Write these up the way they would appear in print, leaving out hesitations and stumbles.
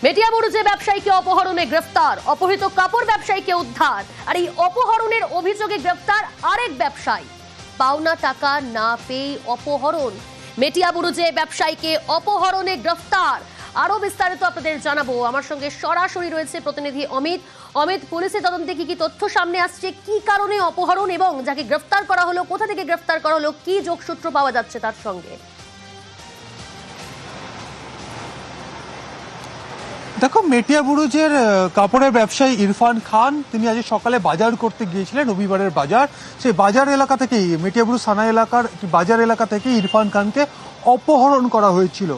মেটিয়াবুরুজে ব্যবসায়ীকে অপহরণে গ্রেফতার, অপহৃত কাপড় ব্যবসায়ীকে উদ্ধার। আর এই অপহরণের অভিযোগে গ্রেফতার আরেক ব্যবসায়ী। পাওনা টাকা না পেয়ে অপহরণ, মেটিয়াবুরুজে ব্যবসায়ীকে অপহরণে গ্রেফতার। আরো বিস্তারিত আপনাদের জানাবো, আমার সঙ্গে সরাসরি রয়েছে প্রতিনিধি অমিত। অমিত, পুলিশের তদন্তে কি কি তথ্য সামনে আসছে, কি কারণে অপহরণ এবং যাকে গ্রেফতার করা হলো কোথা থেকে গ্রেফতার করা হলো, কি যোগসূত্র পাওয়া যাচ্ছে তার সঙ্গে? দেখো, মেটিয়াবুরুজের কাপড়ের ব্যবসায়ী ইরফান খান তিনি আজ সকালে বাজার করতে গিয়েছিলেন, রবিবারের বাজার। সেই বাজার এলাকা থেকেই, মেটিয়াবুরুজ থানা এলাকার বাজার এলাকা থেকে ইরফান খানকে অপহরণ করা হয়েছিল,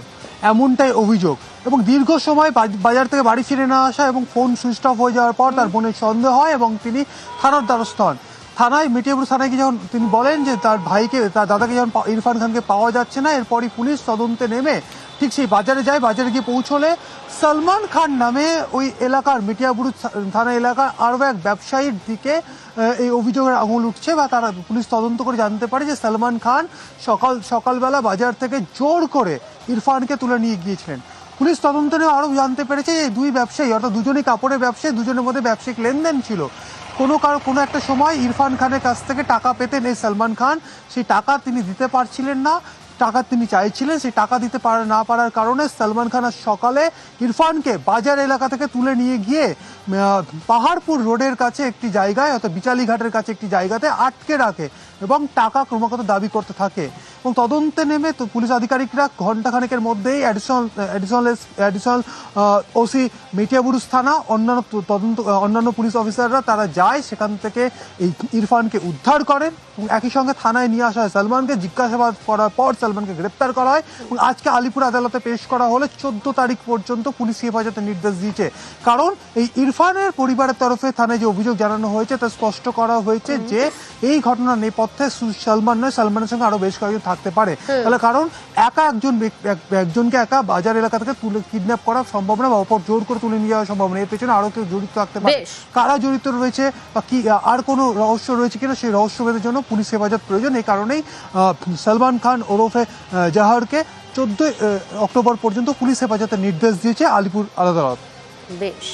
এমনটাই অভিযোগ। এবং দীর্ঘ সময় বাজার থেকে বাড়ি ফিরে না আসা এবং ফোন সুইচ অফ হয়ে যাওয়ার পর তার বোনের সন্দেহ হয় এবং তিনি থানার দ্বারস্থ হন। থানায়, মেটিয়াবুরুজ থানায় গিয়ে যখন তিনি বলেন যে তার ভাইকে, তার দাদাকে যখন ইরফান খানকে পাওয়া যাচ্ছে না, এরপরই পুলিশ তদন্তে নেমে ঠিক সেই বাজারে যায়। বাজারে গিয়ে পৌঁছলে সলমান খান নামে ওই এলাকার, মেটিয়াবুরুজ থানা এলাকার আরও এক ব্যবসায়ীর দিকে এই অভিযোগের আঙুল উঠছে বা তারা পুলিশ তদন্ত করে জানতে পারে যে সলমান খান সকালবেলা বাজার থেকে জোর করে ইরফানকে তুলে নিয়ে গিয়েছিলেন। পুলিশ তদন্ত নিয়ে আরও জানতে পেরেছে যে দুই ব্যবসায়ী, অর্থাৎ দুজনই কাপড়ের ব্যবসায়ী, দুজনের মধ্যে ব্যবসায়িক লেনদেন ছিল। কোনো একটা সময় ইরফান খানের কাছ থেকে টাকা পেতেন এই সলমান খান, সেই টাকা তিনি দিতে পারছিলেন না, টাকা তিনি চাইছিলেন, সেই টাকা দিতে না পারার কারণে সলমান খান সকালে ইরফানকে বাজার এলাকা থেকে তুলে নিয়ে গিয়ে পাহাড়পুর রোডের কাছে একটি জায়গায়, অর্থাৎ বিচালি ঘাটের কাছে একটি জায়গাতে আটকে রাখে এবং টাকা ক্রমাগত দাবি করতে থাকে। এবং তদন্তে নেমে তো পুলিশ আধিকারিকরা ঘণ্টাখানেকের মধ্যেই অ্যাডিশনাল ওসি মেটিয়াবুরুজ থানা, অন্যান্য পুলিশ অফিসাররা তারা যায়, সেখান থেকে এই ইরফানকে উদ্ধার করেন এবং একই সঙ্গে থানায় নিয়ে আসা হয় সলমানকে। জিজ্ঞাসাবাদ করার পর সলমানকে গ্রেপ্তার করা হয় এবং আজকে আলিপুর আদালতে পেশ করা হলে 14 তারিখ পর্যন্ত পুলিশ হেফাজতের নির্দেশ দিয়েছে। কারণ এই ইরফানের পরিবারের তরফে থানায় যে অভিযোগ জানানো হয়েছে তা স্পষ্ট করা হয়েছে যে এই ঘটনার নেপথ্যে সলমান নয়, সলমানের সঙ্গে আরো বেশ কয়েকজন থাকতে পারে। তাহলে কারণ একজনকে একা বাজার এলাকা থেকে তুলে কিডন্যাপ করা সম্ভব না বা অপর জোর করে তুলে নিয়ে যাওয়া সম্ভব না। এর পেছনে আরো কেউ জড়িত থাকতে পারে। কারা জড়িত রয়েছে বা কি আর কোনো রহস্য রয়েছে কিনা, সেই রহস্যভেদের জন্য পুলিশ হেফাজত প্রয়োজন। এই কারণেই সলমান খান ওরফে জাহারকে 14 অক্টোবর পর্যন্ত পুলিশ হেফাজতের নির্দেশ দিয়েছে আলিপুর আদালত। বেশ।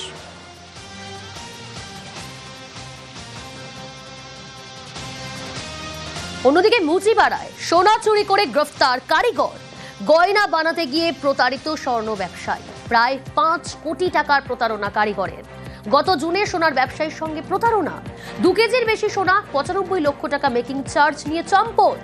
অন্যদিকে মুচিপাড়ায় সোনা চুরি করে গ্রেফতার কারিগর, গয়না বানাতে গিয়ে প্রতারিত স্বর্ণ ব্যবসায়ী। প্রায় 5 কোটি টাকার প্রতারণা কারিগরের। গত জুনে সোনার ব্যবসায়ীর সঙ্গে প্রতারণা, 2 কেজির বেশি সোনা, 95 লক্ষ টাকা মেকিং চার্জ নিয়ে চম্পট।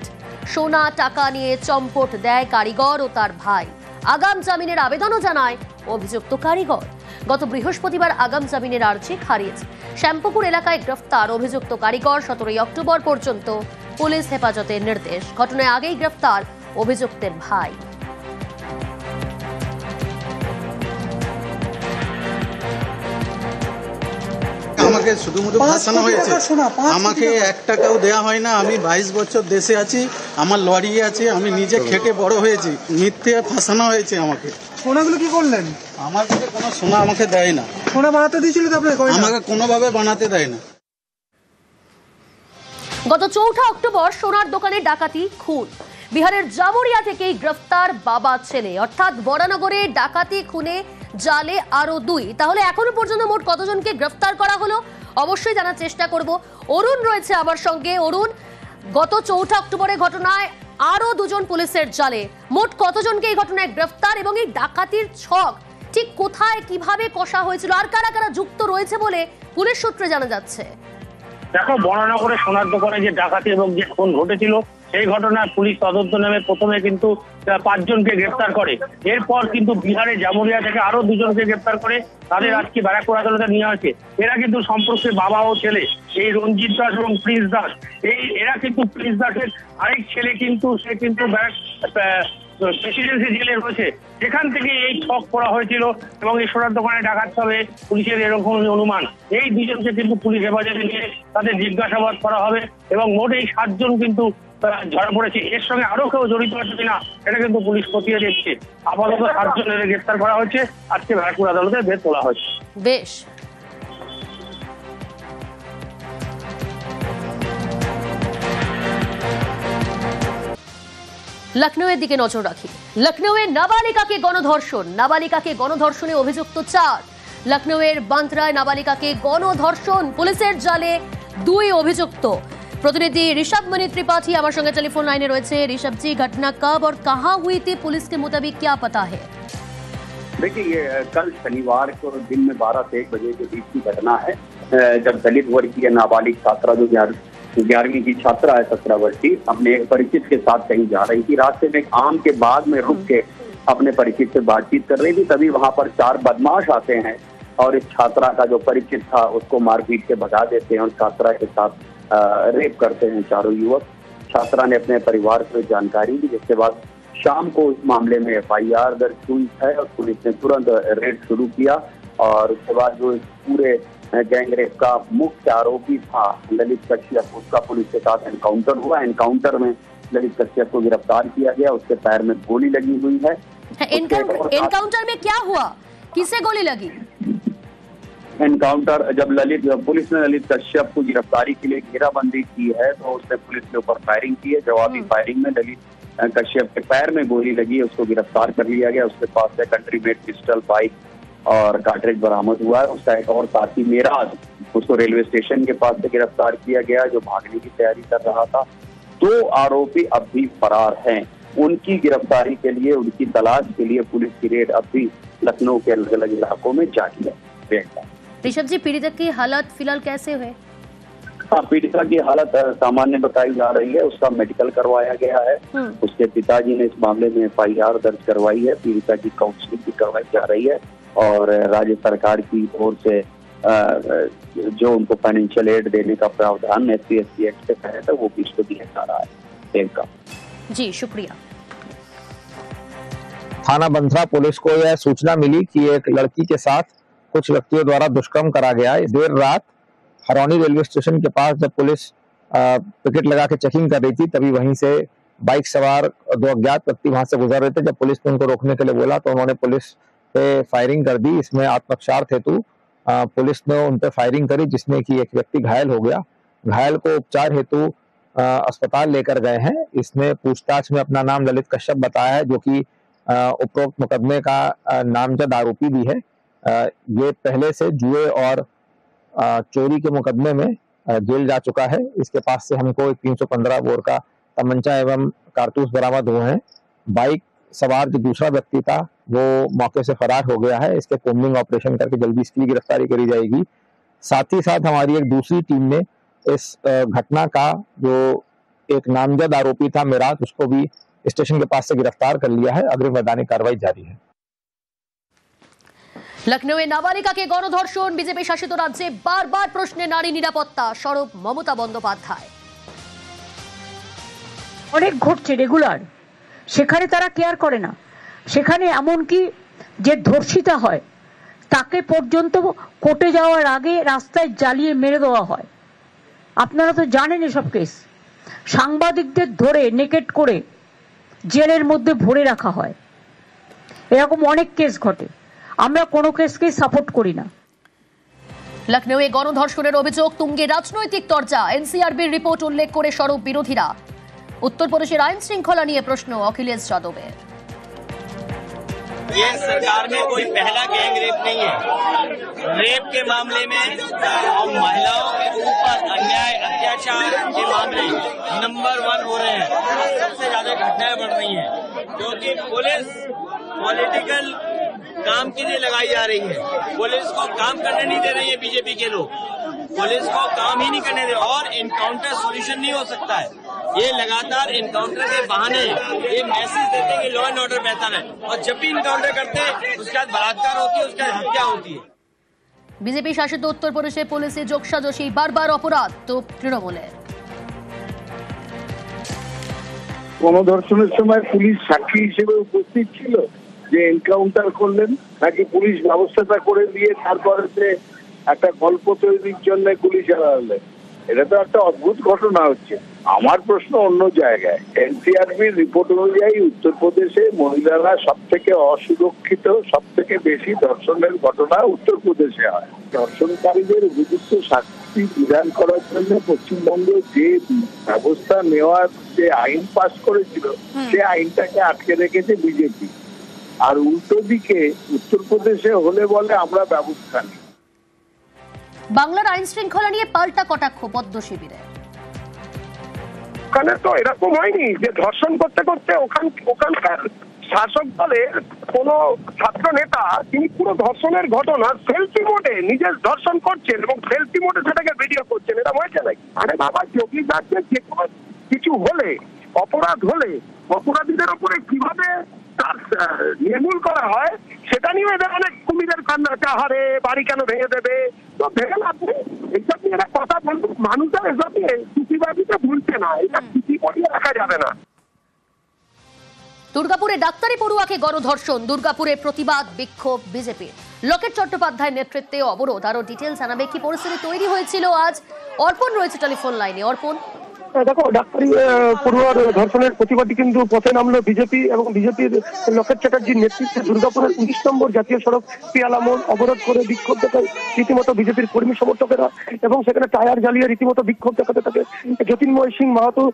সোনা টাকা নিয়ে চম্পট দেয় কারিগর ও তার ভাই। আগাম জামিনের আবেদনও জানায় অভিযুক্ত কারিগর। গত বৃহস্পতিবার আগাম জামিনের আর্জি খারিজ। শ্যামপুকুর এলাকায় গ্রেফতার অভিযুক্ত কারিগর। 17 অক্টোবর পর্যন্ত পুলিশ হেফাজতের নির্দেশ। ঘটনায় আগেই গ্রেফতার অভিযুক্তের ভাই। আমাকে শুধুমাত্র ফাঁসানো হয়েছে, আমাকে 1 টাকাও দেওয়া হয় না। আমি 22 বছর দেশে আছি, আমার লরি আছে, আমি নিজে খেটে বড় হয়েছি। মিথ্যে ফাঁসানো হয়েছে আমাকে। সোনাগুলো কি করলেন? আমার কাছে কোনো সোনা আমাকে দেয় না। সোনা বানাতে দিয়েছিল তো আপনাকে? আমাকে কোনোভাবে বানাতে দেয় না। গত 4 অক্টোবর সোনার দোকানে ডাকাতি, খুন। বিহারের জামুরিয়া থেকেই গ্রেফতার বাবা ছেলে, অর্থাৎ বরানগরে ডাকাতি খুনে জালে আরো 2। তাহলে এখনো পর্যন্ত মোট কতজনকে গ্রেফতার করা হলো অবশ্যই জানার চেষ্টা করব। অরুণ রয়েছে আমার সঙ্গে। অরুণ, গত 4 অক্টোবরের ঘটনায় আরো 2 জন পুলিশের জালে, মোট কতজনকে এই ঘটনায় গ্রেফতার এবং এই ডাকাতির ছক ঠিক কোথায় কিভাবে কষা হয়েছিল আর কারা কারা যুক্ত রয়েছে বলে পুলিশ সূত্রে জানা যাচ্ছে? দেখো, বরানগরে সোনার দোকানে যে ডাকাতি এবং যে খুন ঘটেছিল সেই ঘটনায় পুলিশ তদন্ত নেমে প্রথমে কিন্তু 5 জনকে গ্রেফতার করে। এরপর কিন্তু বিহারে জামুরিয়া থেকে আরো 2 জনকে গ্রেফতার করে তাদের আজকে ব্যারাকপুর আদালতে নিয়ে আসে। এরা কিন্তু সম্পর্কে বাবা ও ছেলে, এই রঞ্জিত দাস এবং প্রিন্স দাস। এরা কিন্তু প্রিন্স দাসের আরেক ছেলে, কিন্তু সে কিন্তু প্রেসিডেন্সি জেলে রয়েছে। সেখান থেকে এই ছক করা হয়েছিল এবং এই সোনার দোকানে ডাকাত হবে পুলিশের এরকম অনুমান। এই 2 জনকে কিন্তু পুলিশ হেফাজতে নিয়ে তাদের জিজ্ঞাসাবাদ করা হবে এবং মোট এই 7 জন কিন্তু ধরা পড়েছে। এর সঙ্গে আরো কেউ জড়িত আছে কিনা এটা কিন্তু পুলিশ খতিয়ে দেখছে। আপাতত 7 জনের গ্রেফতার করা হয়েছে, আজকে ব্যারাকপুর আদালতে ভেদ তোলা হয়েছে। বেশ। লখনৌয়ের দিকে নজর রাখি। লখনৌয়ে নাবালিকাকে গণধর্ষণে অভিযুক্ত 4। লখনৌয়ের বান্দ্রায় নাবালিকাকে গণধর্ষণ, পুলিশের জালে 2 অভিযুক্ত। प्रतिनिधि ऋषभ मणि त्रिपाठी हमारे संगे टेलीफोन लाइने रहे। ऋषभ जी, घटना कब और कहां हुई थी, पुलिस के मुताबिक क्या पता है? देखिए, ये कल शनिवार को दिन में 12 से 1 बजे के बीच की घटना है, जब दलित वर्गीय नाबालिग छात्रा जो 11वीं की छात्रा है 17 वर्षीय, अपने एक परिचित के साथ कहीं जा रही थी। रास्ते में एक आम के बाग में रुक के अपने परिचित से बातचीत कर रही थी, तभी वहां पर 4 बदमाश आते हैं और इस छात्रा का जो परिचित था उसको मारपीट के भगा देते हैं और छात्रा के साथ रेप करते हैं चारों युवक। छात्रा ने अपने परिवार को जानकारी दी, जिसके बाद शाम को इस मामले में FIR दर्ज हुई है और पुलिस ने तुरंत रेड शुरू किया। और उसके बाद जो इस पूरे गैंग रेप का मुख्य आरोपी था ललित कश्यप, उसका पुलिस के साथ एनकाउंटर हुआ। एनकाउंटर में ललित कश्यप को गिरफ्तार किया गया, उसके पैर में गोली लगी हुई है। एनकाउंटर में क्या हुआ, किसे गोली लगी? एनकाउंटर जब पुलिस ने ललित कश्यप को गिरफ्तारी के लिए घेराबंदी की है तो उसने पुलिस के ऊपर फायरिंग की है। जवाबी फायरिंग में ललित कश्यप के पैर में गोली लगी है, उसको गिरफ्तार कर लिया गया। उसके पास से कंट्री मेड पिस्टल, बाइक और कार्ट्रिज बरामद हुआ है। उसका एक और साथी मेराज, उसको रेलवे स्टेशन के पास से गिरफ्तार किया गया, जो भागने की तैयारी कर रहा था। 2 आरोपी अब भी फरार हैं। उनकी गिरफ्तारी के लिए, उनकी तलाश के लिए पुलिस की रेड अब भी लखनऊ के अलग अलग इलाकों में जारी है। ऋषभ जी, पीड़िता की हालत फिलहाल कैसे है? हाँ, पीड़िता की हालत सामान्य बताई जा रही है। उसका मेडिकल करवाया गया है। उसके पिताजी ने इस मामले में FIR दर्ज करवाई है। पीड़िता की काउंसलिंग भी करवाई जा रही है और राज्य सरकार की ओर से जो उनको फाइनेंशियल एड देने का प्रावधान SC/ST एक्ट के तहत है वो भी इसको दिया जा रहा है। जी शुक्रिया। थाना बंथरा पुलिस को यह सूचना मिली कि एक लड़की के साथ कुछ व्यक्तियों द्वारा दुष्कर्म करा गया है। देर रात हरौनी रेलवे स्टेशन के पास जब पुलिस पिकेट लगा के चेकिंग कर रही थी, तभी वहीं से बाइक सवार 2 अज्ञात व्यक्ति वहां से गुजर रहे थे। जब पुलिस ने उनको रोकने के लिए बोला तो उन्होंने पुलिस पे फायरिंग कर दी। इसमें आत्मरक्षार्थ हेतु पुलिस ने उन पे फायरिंग करी, जिसमें कि एक व्यक्ति घायल हो गया। घायल को उपचार हेतु अस्पताल लेकर गए हैं। इसने पूछताछ में अपना नाम ललित कश्यप बताया है, जो कि उपरोक्त मुकदमे का नामजद आरोपी भी है। ये पहले से जुए और चोरी के मुकदमे में जेल जा चुका है। इसके पास से हमको 315 बोर का तमंचा एवं कारतूस बरामद हुए हैं। बाइक सवार जो दूसरा व्यक्ति था वो मौके से फरार हो गया है। इसके कोम्बिंग ऑपरेशन करके जल्दी इसकी गिरफ्तारी करी जाएगी। साथ ही साथ हमारी एक दूसरी टीम ने इस घटना का जो एक नामजद आरोपी था मेराज, उसको भी स्टेशन के पास से गिरफ्तार कर लिया है। अग्रिम वैधानिक कार्रवाई जारी है। লখনৌয়ে নাবালিকাকে গণধর্ষণ, বিজেপি শাসিত রাজ্যে বারবার প্রশ্নে নারী নিরাপত্তা, সরব মমতা বন্দ্যোপাধ্যায়। অনেক ঘটছে রেগুলার, সেখানে তারা কেয়ার করে না। সেখানে এমনকি যে ধর্ষিতা হয় তাকে পর্যন্ত কোর্টে যাওয়ার আগে রাস্তায় জ্বালিয়ে মেরে দেওয়া হয়। আপনারা তো জানেন এসব কেস। সাংবাদিকদের ধরে নেকেট করে জেলের মধ্যে ভরে রাখা হয়। এরকম অনেক কেস ঘটে। আমরা কোনো কেসকে সাপোর্ট করি না। লখনৌয়ে গণধর্ষণের অভিযোগ তুঙ্গে রাজনৈতিক চর্চা, এনসিআরবির রিপোর্ট উল্লেখ করে সরব বিরোধীরা। উত্তরপ্রদেশের আইন শৃঙ্খলা নিয়ে প্রশ্ন অখিলেশ যাদবের। ये सरकार में कोई पहला गैंग रेप नहीं है। रेप के मामले में और महिलाओं के ऊपर अन्याय अत्याचार के मामले नंबर 1 हो रहे हैं। सबसे ज्यादा घटनाएं बढ़ रही हैं क्योंकि पुलिस पॉलिटिकल काम के लिए लगाई जा रही है। पुलिस को काम करने नहीं दे रही है बीजेपी के लोग। पुलिस को काम ही नहीं करने दे और इनकाउंटर सॉल्यूशन नहीं हो सकता है। ये लगातार इनकाउंटर के बहाने ये मैसेज देते हैं कि लॉ एंड ऑर्डर बेहतर है और जब भी इनकाउंटर करते हैं उसके बाद बलात्कार होती है, उसके बाद हत्या होती है। বিজেপি শাসিত উত্তরপ্রদেশে পুলিশে যোগসাজশী বারবার অপরাধ তো তৃণমূলের। গণধর্ষণের সময় পুলিশ সাক্ষী হিসেবে উপস্থিত ছিল যে এনকাউন্টার করলেন, নাকি পুলিশ ব্যবস্থাটা করে দিয়ে তারপরে যে একটা গল্প তৈরির জন্য গুলি চালালেন? এটা তো একটা অদ্ভুত ঘটনা হচ্ছে। আমার প্রশ্ন অন্য জায়গায়। এনসিআরবির রিপোর্ট অনুযায়ী উত্তরপ্রদেশে মহিলারা সব থেকে অসুরক্ষিত, সব থেকে বেশি ধর্ষণের ঘটনা উত্তরপ্রদেশে হয়। ধর্ষণকারীদের উপযুক্ত পরিস্থিতি বিধান করার জন্য পশ্চিমবঙ্গ যে ব্যবস্থা নেওয়ার যে আইন পাস করেছিল সে আইনটাকে আটকে রেখেছে বিজেপি। আর উল্টো দিকে উত্তরপ্রদেশে হলে বলে আমরা ব্যবস্থা নিই। বাংলার আইন শৃঙ্খলা নিয়ে পাল্টা কটাক্ষ পদ্ম শিবিরে। ওখানে তো এরকম হয়নি যে ধর্ষণ করতে করতে ওখানকার শাসক দলের কোন ছাত্র নেতা তিনি পুরো ধর্ষণের ঘটনা সেলফি মোডে নিজের ধর্ষণ করছেন এবং সেলফি মোডে সেটাকে ভিডিও করছেন, এটা হয়েছে নাকি? আরে বাবা, যোগী রাজ্যে যে কোনো কিছু হলে, অপরাধ হলে অপরাধীদের উপরে কিভাবে তার নির্মূল করা হয় সেটা নিয়ে এদের অনেক কুমিরের কান্না, হারে বাড়ি কেন ভেঙে দেবে, তো ভেঙে লাগবে এইসব নিয়ে এরা কথা বলবে। মানুষের এসব নিয়ে চুপিবাজিতে ভুলছে না, এটা চুপি করিয়ে রাখা যাবে না। দুর্গাপুরে ডাক্তারি পড়ুয়াকে গণধর্ষণ, দুর্গাপুরে প্রতিবাদ বিক্ষোভ বিজেপি। লকেট চট্টোপাধ্যায়ের নেতৃত্বে অবরোধ। আরো ডিটেলস জানাবে কি পরিস্থিতি তৈরি হয়েছিল আজ। অর্পণ রয়েছে টেলিফোন লাইনে। অর্পণ, দেখো, ডাক্তারি পড়ুয়ার ধর্ষণের প্রতিবাদী কিন্তু পথে নামলো বিজেপি এবং বিজেপির লকেট চ্যাটার্জির নেতৃত্বে দুর্গাপুরের 19 নম্বর জাতীয় সড়ক পিয়ালা মোড় অবরোধ করে বিক্ষোভ দেখায় রীতিমতো বিজেপির কর্মী সমর্থকেরা এবং সেখানে টায়ার জ্বালিয়ে রীতিমতো বিক্ষোভ দেখাতে থাকে। জ্যোতির্ময় সিং মাহাতো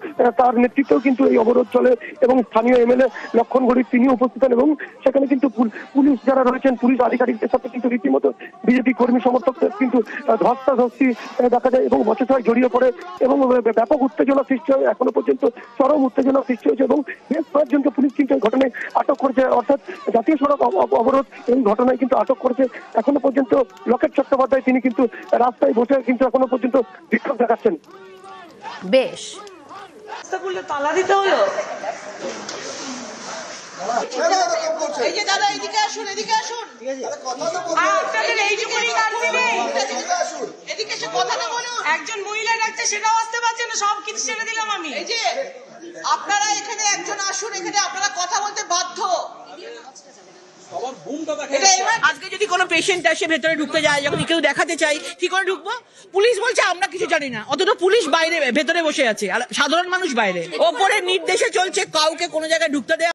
তার নেতৃত্বেও কিন্তু এই অবরোধ চলে এবং স্থানীয় এমএলএ লক্ষণ গড়ি তিনি উপস্থিত হন এবং সেখানে কিন্তু পুলিশ যারা রয়েছেন, পুলিশ আধিকারিকদের সাথে কিন্তু রীতিমতো বিজেপি কর্মী সমর্থকদের কিন্তু ধস্তাধস্তি দেখা যায় এবং বচসায় জড়িয়ে পড়ে এবং ব্যাপক উত্তেজনা সৃষ্টি হয়। এখনো পর্যন্ত চরম উত্তেজনা সৃষ্টি হয়েছে এবং বেশ কয়েকজনকে পুলিশ কিন্তু এই ঘটনায় আটক করেছে, অর্থাৎ জাতীয় সড়ক অবরোধ এই ঘটনায় কিন্তু আটক করেছে। এখনো পর্যন্ত লকেট চট্টোপাধ্যায় তিনি কিন্তু রাস্তায় বসে কিন্তু এখনো পর্যন্ত বিক্ষোভ দেখাচ্ছেন। বেশ, তালা দিতে হলো। এই যে দাদা, এদিকে আসুন, এদিকে আসুন। আপনাদের এইটুকুনি কাটতে নেই, এদিকে এসে কথাটা বলুন। একজন মহিলা ডাক্তার সেটাও আসতে পারছে না, সব কিছু ছেড়ে দিলাম আমি। এই যে আপনারা এখানে একজন আসুন, এখানে আপনারা কথা বলতে বাধ্য। আজকে যদি কোনো পেশেন্ট আসে ভেতরে ঢুকতে যায়, যখন কেউ দেখাতে চাই, কি করে ঢুকবো? পুলিশ বলছে আমরা কিছু জানি না, অথচ পুলিশ বাইরে ভেতরে বসে আছে আর সাধারণ মানুষ বাইরে। ওপরে নির্দেশে চলছে কাউকে কোনো জায়গায় ঢুকতে দেয়া